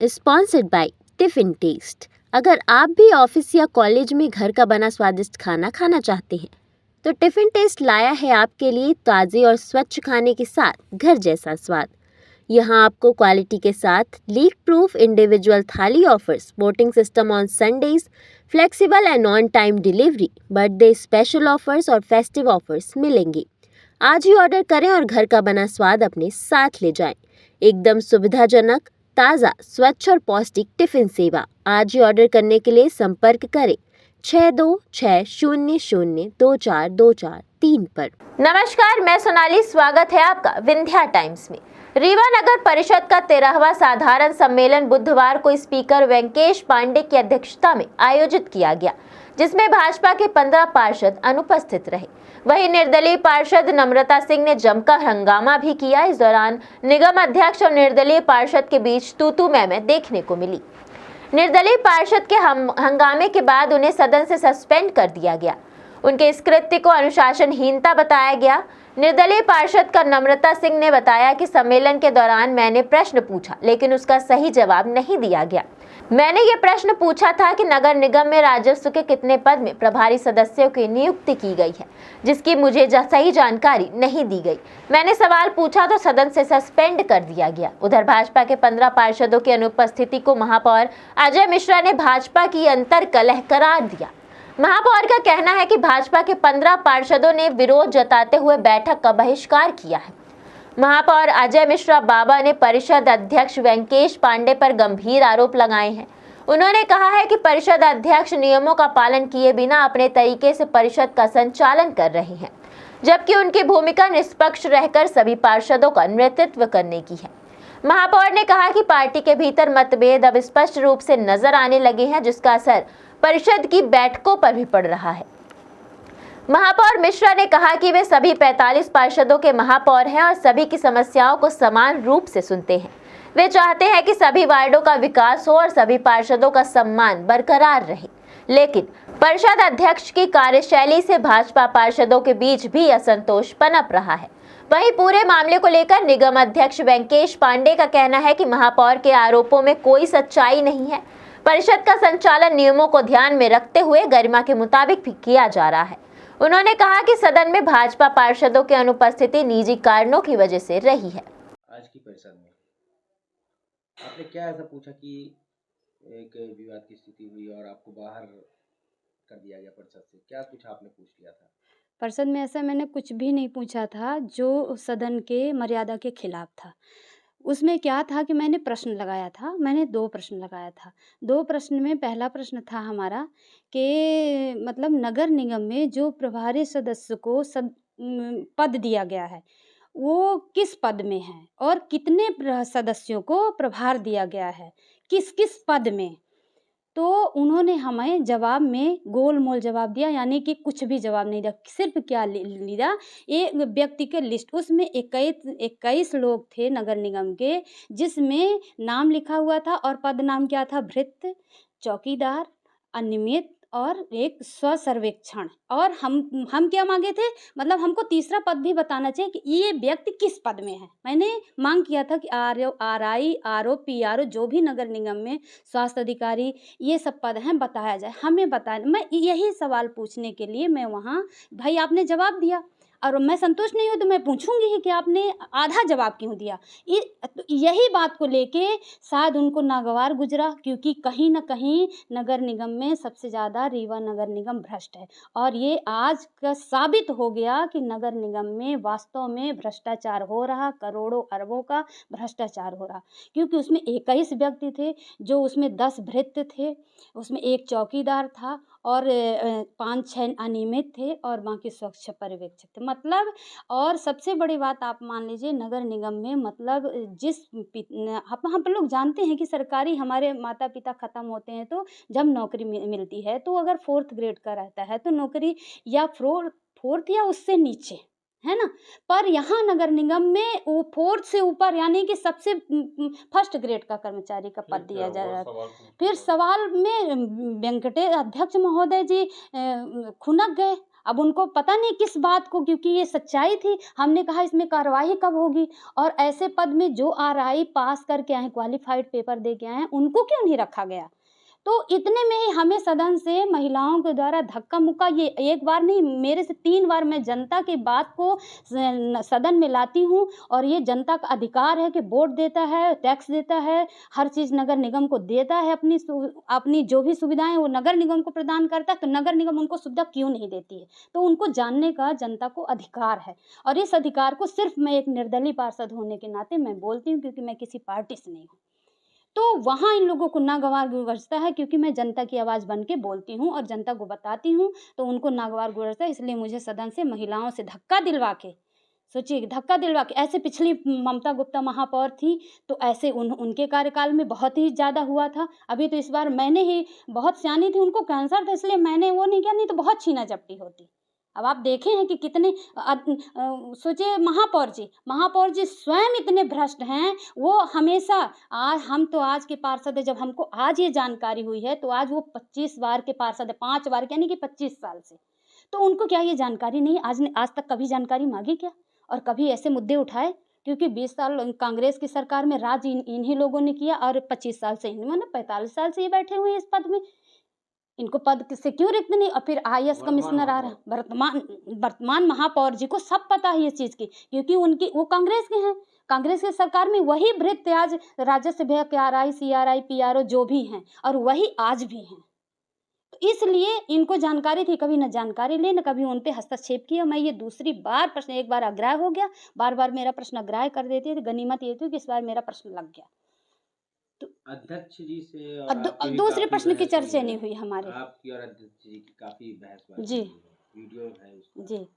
Sponsored by tiffin test. अगर आप भी ऑफिस या कॉलेज में घर का बना स्वादिष्ट खाना खाना चाहते हैं तो टिफिन टेस्ट लाया है आपके लिए ताज़े और स्वच्छ खाने के साथ घर जैसा स्वाद। यहाँ आपको क्वालिटी के साथ लीक प्रूफ इंडिविजुअल थाली offers, voting system on Sundays, flexible and on time delivery, birthday special offers और फेस्टिव ऑफर्स मिलेंगे। आज ही ऑर्डर करें और घर का बना स्वाद अपने साथ ले जाएं। एकदम सुविधाजनक, ताज़ा, स्वच्छ और पौष्टिक टिफिन सेवा। आज ही ऑर्डर करने के लिए संपर्क करें 6260024243 पर। नमस्कार, मैं सोनाली। स्वागत है आपका विंध्या टाइम्स में। रीवा नगर परिषद का 13वां साधारण सम्मेलन बुधवार को स्पीकर वेंकेश पांडे की अध्यक्षता में आयोजित किया गया, जिसमें भाजपा के 15 पार्षद अनुपस्थित रहे। वहीं निर्दलीय पार्षद नम्रता सिंह ने जमकर हंगामा भी किया। इस दौरान निगम अध्यक्ष और निर्दलीय पार्षद के बीच तू-तू मैं देखने को मिली। निर्दलीय पार्षद के हंगामे के बाद उन्हें सदन से सस्पेंड कर दिया गया। उनके इस कृत्य को अनुशासनहीनता बताया गया। निर्दलीय पार्षद का नम्रता सिंह ने बताया कि सम्मेलन के दौरान मैंने प्रश्न पूछा, लेकिन उसका सही जवाब नहीं दिया गया। मैंने ये प्रश्न पूछा था कि नगर निगम में राजस्व के कितने पद में प्रभारी सदस्यों की नियुक्ति की गई है, जिसकी मुझे सही जानकारी नहीं दी गई। मैंने सवाल पूछा तो सदन से सस्पेंड कर दिया गया। उधर भाजपा के 15 पार्षदों की अनुपस्थिति को महापौर अजय मिश्रा ने भाजपा की अंतर्कलह करार दिया। महापौर का कहना है कि भाजपा के 15 पार्षदों ने विरोध जताते हुए बैठक का बहिष्कार किया है। महापौर अजय मिश्रा बाबा ने परिषद अध्यक्ष वेंकेश पांडे पर गंभीर आरोप लगाए हैं। उन्होंने कहा है कि परिषद अध्यक्ष नियमों का पालन किए बिना अपने तरीके से परिषद का संचालन कर रहे हैं, जबकि उनकी भूमिका निष्पक्ष रहकर सभी पार्षदों का नेतृत्व करने की है। महापौर ने कहा कि पार्टी के भीतर मतभेद अब स्पष्ट रूप से नजर आने लगे हैं, जिसका असर परिषद की बैठकों पर भी पड़ रहा है। महापौर मिश्रा ने कहा कि वे सभी 45 पार्षदों के महापौर हैं और सभी की समस्याओं को समान रूप से सुनते हैं। वे चाहते हैं कि सभी वार्डों का विकास हो और सभी पार्षदों का सम्मान बरकरार रहे, लेकिन परिषद अध्यक्ष की कार्यशैली से भाजपा पार्षदों के बीच भी असंतोष पनप रहा है। वहीं पूरे मामले को लेकर निगम अध्यक्ष वेंकेश पांडे का कहना है कि महापौर के आरोपों में कोई सच्चाई नहीं है। परिषद का संचालन नियमों को ध्यान में रखते हुए गरिमा के मुताबिक भी किया जा रहा है। उन्होंने कहा कि सदन में भाजपा पार्षदों की अनुपस्थिति निजी कारणों की वजह से रही है। आज की परिषद में आपने क्या ऐसा पूछा कि एक विवाद की स्थिति हुई और आपको बाहर कर दिया गया परिषद से? क्या कुछ आपने पूछ लिया था? परिषद में ऐसा मैंने कुछ भी नहीं पूछा था जो सदन के मर्यादा के खिलाफ था। उसमें क्या था कि मैंने प्रश्न लगाया था, मैंने 2 प्रश्न लगाया था। 2 प्रश्न में पहला प्रश्न था हमारा कि मतलब नगर निगम में जो प्रभारी सदस्य को पद दिया गया है, वो किस पद में है और कितने सदस्यों को प्रभार दिया गया है, किस-किस पद में। तो उन्होंने हमें जवाब में गोल-मोल जवाब दिया, यानी कि कुछ भी जवाब नहीं दिया। सिर्फ क्या लिया, एक व्यक्ति के लिस्ट, उसमें 21 लोग थे नगर निगम के, जिसमें नाम लिखा हुआ था और पद नाम क्या था, भृत्य, चौकीदार, अनियमित और एक स्वसर्वेक्षण। और हम क्या मांगे थे, मतलब हमको तीसरा पद भी बताना चाहिए कि ये व्यक्ति किस पद में है। मैंने मांग किया था कि RI, RO, PRO जो भी नगर निगम में स्वास्थ्य अधिकारी ये सब पद हैं बताया जाए, हमें बताया। मैं यही सवाल पूछने के लिए मैं वहाँ, भाई आपने जवाब दिया और मैं संतुष्ट नहीं हूँ तो मैं पूछूंगी ही कि आपने आधा जवाब क्यों दिया। यही बात को लेके शायद उनको नागवार गुजरा, क्योंकि कहीं ना कहीं नगर निगम में सबसे ज़्यादा रीवा नगर निगम भ्रष्ट है। और ये आज का साबित हो गया कि नगर निगम में वास्तव में भ्रष्टाचार हो रहा, करोड़ों अरबों का भ्रष्टाचार हो रहा। क्योंकि उसमें 21 व्यक्ति थे, जो उसमें 10 भृत्य थे, उसमें 1 चौकीदार था और 5-6 अनियमित थे और बाकी स्वच्छ पर्यवेक्षक थे। मतलब, और सबसे बड़ी बात आप मान लीजिए नगर निगम में, मतलब जिस हम लोग जानते हैं कि सरकारी हमारे माता पिता ख़त्म होते हैं तो जब नौकरी मिलती है तो अगर 4th ग्रेड का रहता है तो नौकरी या फोर्थ या उससे नीचे, है ना। पर यहाँ नगर निगम में वो 4th से ऊपर, यानी कि सबसे 1st ग्रेड का कर्मचारी का पद दिया जा रहा है। फिर सवाल में वेंकटेश अध्यक्ष महोदय जी खुनक गए अब उनको पता नहीं किस बात को, क्योंकि ये सच्चाई थी। हमने कहा इसमें कार्यवाही कब होगी, और ऐसे पद में जो आरआई पास करके आए, क्वालिफाइड पेपर दे के आए हैं, उनको क्यों नहीं रखा गया। तो इतने में ही हमें सदन से महिलाओं के द्वारा धक्का मुक्का, ये एक बार नहीं, मेरे से 3 बार मैं जनता की बात को सदन में लाती हूँ, और ये जनता का अधिकार है कि वोट देता है, टैक्स देता है, हर चीज़ नगर निगम को देता है, अपनी जो भी सुविधाएं वो नगर निगम को प्रदान करता है, तो नगर निगम उनको सुविधा क्यों नहीं देती है। तो उनको जानने का जनता को अधिकार है, और इस अधिकार को सिर्फ मैं एक निर्दलीय पार्षद होने के नाते मैं बोलती हूँ, क्योंकि मैं किसी पार्टी से नहीं हूँ। तो वहाँ इन लोगों को नागवार गुजरता है, क्योंकि मैं जनता की आवाज़ बन के बोलती हूँ और जनता को बताती हूँ, तो उनको नागवार गुजरता है। इसलिए मुझे सदन से महिलाओं से धक्का दिलवा के, सोचिए धक्का दिलवा के, ऐसे पिछली ममता गुप्ता महापौर थी, तो ऐसे उनके कार्यकाल में बहुत ही ज़्यादा हुआ था। अभी तो इस बार मैंने ही, बहुत सियानी थी, उनको कैंसर था, इसलिए मैंने वो नहीं किया, नहीं तो बहुत छीना झपटी होती। अब आप देखे हैं कि कितने सोचिए महापौर जी स्वयं इतने भ्रष्ट हैं। वो हमेशा, आज हम तो आज के पार्षद है, जब हमको आज ये जानकारी हुई है, तो आज वो 25 बार के पार्षद है, 5 बार यानी कि 25 साल से। तो उनको क्या ये जानकारी नहीं, आज तक कभी जानकारी मांगी क्या, और कभी ऐसे मुद्दे उठाए? क्योंकि 20 साल कांग्रेस की सरकार में राज इन्हीं लोगों ने किया, और 25 साल से इन्होंने, 45 साल से ये बैठे हुए हैं इस पद में। इनको पद से क्यों रिक्त नहीं। और फिर आईएएस कमिश्नर आ रहा है, वर्तमान महापौर जी को सब पता है ये चीज़ की, क्योंकि वो कांग्रेस के हैं। कांग्रेस की सरकार में वही भृत्य आज राजस्व विभाग के आरआई, सीआरआई, पीआरओ जो भी हैं, और वही आज भी हैं। तो इसलिए इनको जानकारी थी, कभी न जानकारी ले, न कभी उन पे हस्तक्षेप किया। मैं ये दूसरी बार प्रश्न, एक बार अग्राह्य हो गया, बार बार मेरा प्रश्न अग्राह्य कर देती थी। गनीमत ये थी कि इस बार मेरा प्रश्न लग गया। अध्यक्ष जी से और और आपकी भी दूसरे काफी प्रश्न की बहस हुई चर्चा है। नहीं हुई हमारे। आपकी और अध्यक्ष जी की काफी बहसबाजी जी। हुई है, वीडियो है उसका। जी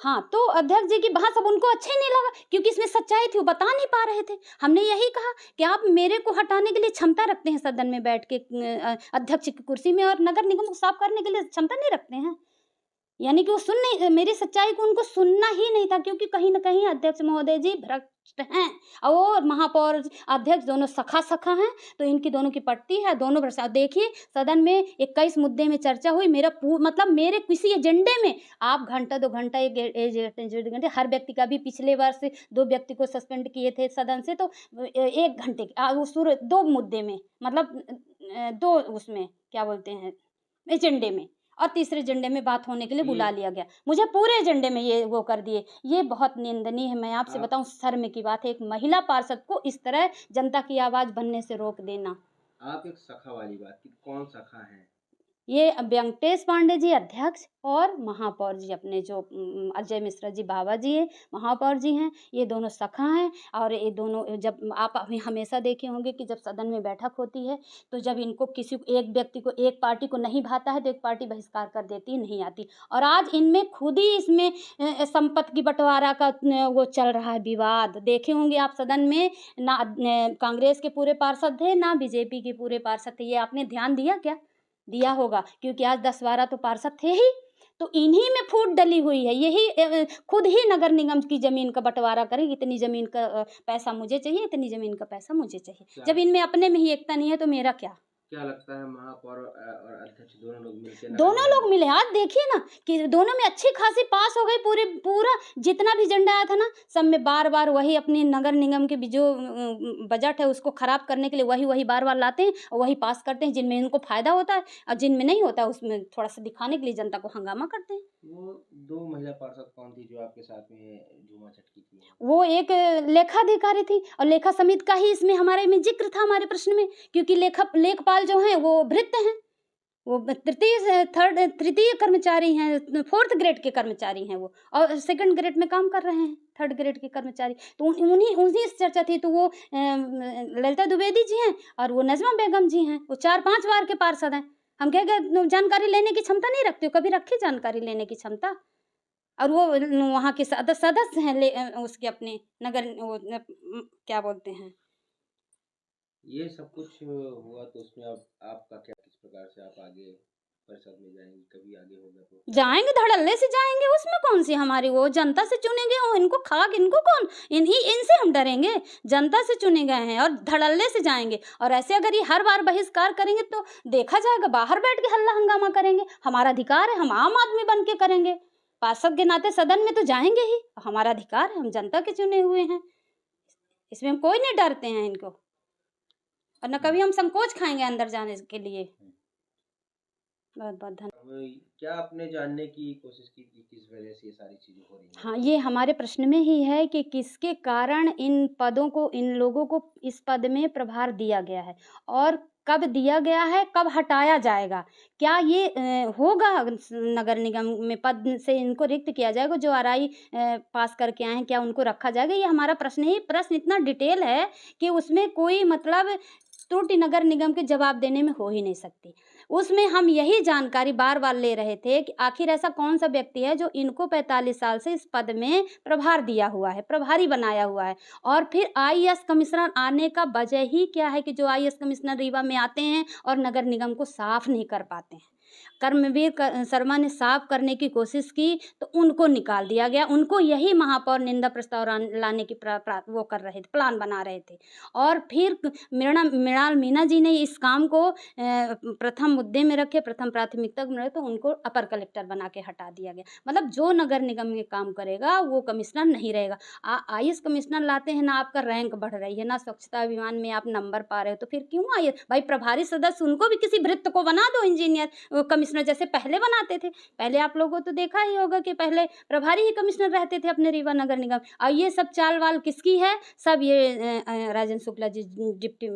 हाँ, तो अध्यक्ष जी की बहस अब उनको अच्छे नहीं लगा, क्योंकि इसमें सच्चाई थी, वो बता नहीं पा रहे थे। हमने यही कहा कि आप मेरे को हटाने के लिए क्षमता रखते हैं सदन में बैठ के, अध्यक्ष की कुर्सी में, और नगर निगम को साफ करने के लिए क्षमता नहीं रखते हैं। यानी कि वो सुन नहीं, मेरी सच्चाई को उनको सुनना ही नहीं था, क्योंकि कहीं न कहीं अध्यक्ष महोदय जी भ्रष्ट हैं, और महापौर अध्यक्ष दोनों सखा हैं, तो इनकी दोनों की पटती है, दोनों भ्रष्ट। देखिए सदन में 21 मुद्दे में चर्चा हुई, मतलब मेरे किसी एजेंडे में आप घंटा 2 घंटा, एक डेढ़ घंटे, हर व्यक्ति का भी पिछले वर्ष 2 व्यक्ति को सस्पेंड किए थे सदन से, तो 1 घंटे उस 2 मुद्दे में, मतलब 2 उसमें क्या बोलते हैं एजेंडे में, और तीसरे एजेंडे में बात होने के लिए बुला लिया गया। मुझे पूरे एजेंडे में ये वो कर दिए। ये बहुत निंदनीय है। मैं आपसे आप बताऊं, शर्म की बात है एक महिला पार्षद को इस तरह जनता की आवाज़ बनने से रोक देना। आप एक सखा वाली बात की, कौन सखा है? ये वेंकटेश पांडे जी अध्यक्ष, और महापौर जी अपने जो अजय मिश्रा जी बाबा जी हैं, महापौर जी हैं, ये दोनों सखा हैं। और ये दोनों, जब आप हमेशा देखे होंगे कि जब सदन में बैठक होती है, तो जब इनको किसी एक व्यक्ति को, एक पार्टी को नहीं भाता है, तो एक पार्टी बहिष्कार कर देती है, नहीं आती। और आज इनमें खुद ही इसमें संपत्ति की बंटवारा का वो चल रहा है विवाद। देखे होंगे आप सदन में, ना कांग्रेस के पूरे पार्षद थे, ना बीजेपी के पूरे पार्षद थे। ये आपने ध्यान दिया क्या? दिया होगा, क्योंकि आज 10-12 तो पार्षद थे ही, तो इन्हीं में फूट डली हुई है। यही खुद ही नगर निगम की जमीन का बंटवारा करें, इतनी जमीन का पैसा मुझे चाहिए, इतनी जमीन का पैसा मुझे चाहिए। जब इनमें अपने में ही एकता नहीं है, तो मेरा क्या। क्या लगता है महापौर और अध्यक्ष दोनों लोग मिलकर दोनों लोग मिले। आज देखिए ना कि दोनों में अच्छी खासी पास हो गई, पूरा जितना भी एजेंडा आया था ना, सब में बार बार वही अपनी नगर निगम के जो बजट है उसको खराब करने के लिए वही बार बार लाते हैं, और वही पास करते हैं, जिनमें इनको फायदा होता है, और जिनमें नहीं होता है उसमें थोड़ा सा दिखाने के लिए जनता को हंगामा करते हैं। वो 2 महिला पार्षद कौन थी जो आपके साथ में झूमा चटकी थी? वो एक लेखाधिकारी थी, और लेखा समिति का ही इसमें हमारे में जिक्र था हमारे प्रश्न में, क्योंकि लेखपाल जो हैं वो भृत्य हैं, वो तृतीय कर्मचारी हैं, 4th ग्रेड के कर्मचारी हैं वो, और 2nd ग्रेड में काम कर रहे हैं, 3rd ग्रेड के कर्मचारी। तो उन्हीं से चर्चा थी। तो वो ललिता द्विवेदी जी हैं, और वो नजमा बेगम जी हैं, वो 4-5 बार के पार्षद हैं। हम क्या जानकारी लेने की क्षमता नहीं रखते हो? कभी रखी जानकारी लेने की क्षमता? और वो वहाँ के सदस्य हैं, उसके अपने नगर, वो क्या बोलते हैं। ये सब कुछ हुआ, तो उसमें अब आपका क्या, किस प्रकार से आप आगे परिषद में जाएंगी, कभी आगे होगा तो जाएंगे, धड़ल्ले से जाएंगे, उसमें कौन सी हमारी, वो जनता से चुने गए हो, इनको खाक, इनको कौन, इनसे हम डरेंगे? जनता से चुने गए हैं और धड़ल्ले से जाएंगे। और ऐसे अगर ये हर बार बहिष्कार करेंगे तो देखा जाएगा, बाहर बैठ के हल्ला हंगामा करेंगे। हमारा अधिकार है, हम आम आदमी बन के करेंगे, पार्षद के नाते सदन में तो जाएंगे ही, हमारा अधिकार है, हम जनता के चुने हुए हैं, इसमें हम कोई नहीं डरते हैं इनको, और न कभी हम संकोच खाएंगे अंदर जाने के लिए। बहुत बहुत धन्यवाद। अब क्या आपने जानने की कोशिश की कि किस वजह से ये सारी चीजें हो रही हैं? हाँ, ये हमारे प्रश्न में ही है कि किसके कारण इन पदों को, इन लोगों को इस पद में प्रभार दिया गया है, और कब दिया गया है, कब हटाया जाएगा, क्या ये होगा नगर निगम में पद से इनको रिक्त किया जाएगा, जो आरआई पास करके आए हैं, क्या उनको रखा जाएगा? ये हमारा प्रश्न ही, प्रश्न इतना डिटेल है कि उसमें कोई मतलब त्रुटि नगर निगम के जवाब देने में हो ही नहीं सकती। उसमें हम यही जानकारी बार बार ले रहे थे कि आखिर ऐसा कौन सा व्यक्ति है जो इनको 45 साल से इस पद में प्रभार दिया हुआ है, प्रभारी बनाया हुआ है, और फिर आईएएस कमिश्नर आने का वजह ही क्या है कि जो आईएएस कमिश्नर रीवा में आते हैं और नगर निगम को साफ नहीं कर पाते हैं। कर्मवीर शर्मा ने साफ करने की कोशिश की तो उनको निकाल दिया गया, उनको यही महापौर निंदा प्रस्ताव लाने की वो कर रहे थे, प्लान बना रहे थे। और फिर मृणाल मीना जी ने इस काम को प्रथम मुद्दे में रखे, प्रथम प्राथमिकता में रखे, तो उनको अपर कलेक्टर बना के हटा दिया गया। मतलब जो नगर निगम में काम करेगा वो कमिश्नर नहीं रहेगा। आईएएस कमिश्नर लाते हैं ना, आपका रैंक बढ़ रही है ना, स्वच्छता अभियान में आप नंबर पा रहे हो, तो फिर क्यों आईएएस? भाई प्रभारी सदस्य उनको भी किसी वृत्त को बना दो, इंजीनियर कमिश्नर जैसे पहले बनाते थे। पहले आप लोगों को तो देखा ही होगा कि पहले प्रभारी ही कमिश्नर रहते थे अपने रीवा नगर निगम। और ये सब चाल वाल किसकी है? सब ये राजेंद्र शुक्ला जी डिप्टी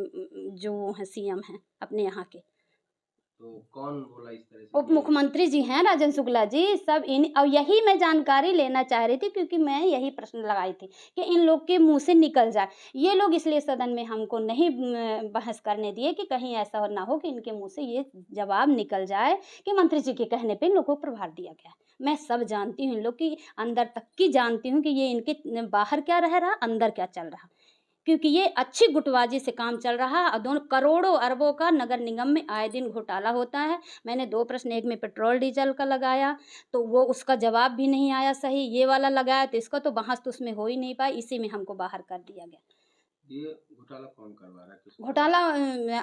जो है सीएम हैं अपने यहाँ के, तो कौन बोला इस तरह से? उप मुख्यमंत्री जी हैं राजेंद्र शुक्ला जी, सब इन। और यही मैं जानकारी लेना चाह रही थी, क्योंकि मैं यही प्रश्न लगाई थी कि इन लोग के मुंह से निकल जाए। ये लोग इसलिए सदन में हमको नहीं बहस करने दिए कि कहीं ऐसा ना हो कि इनके मुंह से ये जवाब निकल जाए कि मंत्री जी के कहने पे इन लोगों को प्रभार दिया गया। मैं सब जानती हूँ, इन लोग की अंदर तक की जानती हूँ कि ये इनके बाहर क्या रह रहा, अंदर क्या चल रहा, क्योंकि ये अच्छी गुटबाजी से काम चल रहा है। और दोनों करोड़ों अरबों का नगर निगम में आए दिन घोटाला होता है। मैंने 2 प्रश्न, एक में पेट्रोल डीजल का लगाया तो वो उसका जवाब भी नहीं आया सही, ये वाला लगाया तो इसका तो बहस तो उसमें हो ही नहीं पाई, इसी में हमको बाहर कर दिया गया। ये घोटाला कौन करवा रहा है? किसको? घोटाला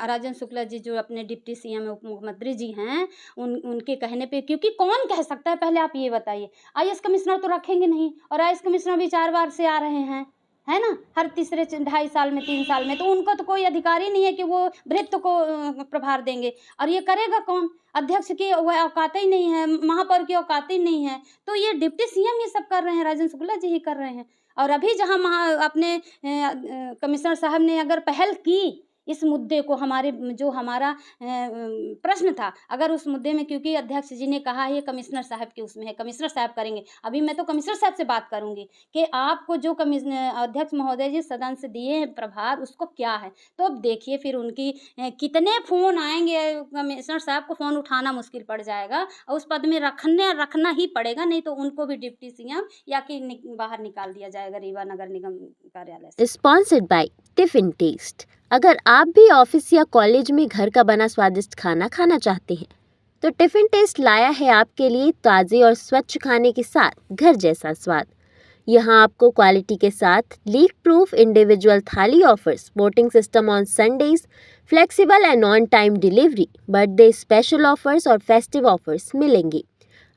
राजेंद्र शुक्ला जी जो अपने डिप्टी सीएम उप मुख्यमंत्री जी हैं, उनके कहने पे, क्योंकि कौन कह सकता है, पहले आप ये बताइए। आईएएस कमिश्नर तो रखेंगे नहीं, और आईएएस कमिश्नर भी 4 बार से आ रहे हैं, है ना, हर तीसरे 2.5 साल में 3 साल में, तो उनको तो कोई अधिकार ही नहीं है कि वो वृत्त को प्रभार देंगे। और ये करेगा कौन? अध्यक्ष की वह औकात ही नहीं है, महापौर की औकात ही नहीं है, तो ये डिप्टी सीएम ये सब कर रहे हैं, राजेंद्र शुक्ला जी ही कर रहे हैं। और अभी जहाँ अपने कमिश्नर साहब ने अगर पहल की इस मुद्दे को, जो हमारा प्रश्न था, अगर उस मुद्दे में, क्योंकि अध्यक्ष जी ने कहा है ये कमिश्नर साहब के उसमें है, कमिश्नर साहब करेंगे। अभी मैं तो कमिश्नर साहब से बात करूंगी कि आपको जो अध्यक्ष महोदय जी सदन से दिए हैं प्रभार, उसको क्या है। तो अब देखिए फिर उनकी कितने फ़ोन आएंगे, कमिश्नर साहब को फ़ोन उठाना मुश्किल पड़ जाएगा, और उस पद में रखना ही पड़ेगा, नहीं तो उनको भी डिप्टी सीएम या कि बाहर निकाल दिया जाएगा रीवा नगर निगम कार्यालय से। Sponsored by tiffin test. अगर आप भी ऑफिस या कॉलेज में घर का बना स्वादिष्ट खाना खाना चाहते हैं तो टिफिन टेस्ट लाया है आपके लिए ताज़े और स्वच्छ खाने के साथ घर जैसा स्वाद। यहाँ आपको क्वालिटी के साथ लीक प्रूफ इंडिविजुअल थाली offers, voting system on Sundays, flexible and on time delivery, birthday special offers और फेस्टिव ऑफर्स मिलेंगे।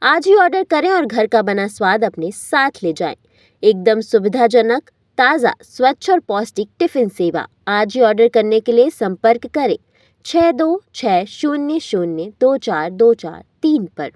आज ही ऑर्डर करें और घर का बना स्वाद अपने साथ ले जाएं। एकदम सुविधाजनक, ताज़ा, स्वच्छ और पौष्टिक टिफ़िन सेवा। आज ही ऑर्डर करने के लिए संपर्क करें 6260024243 पर।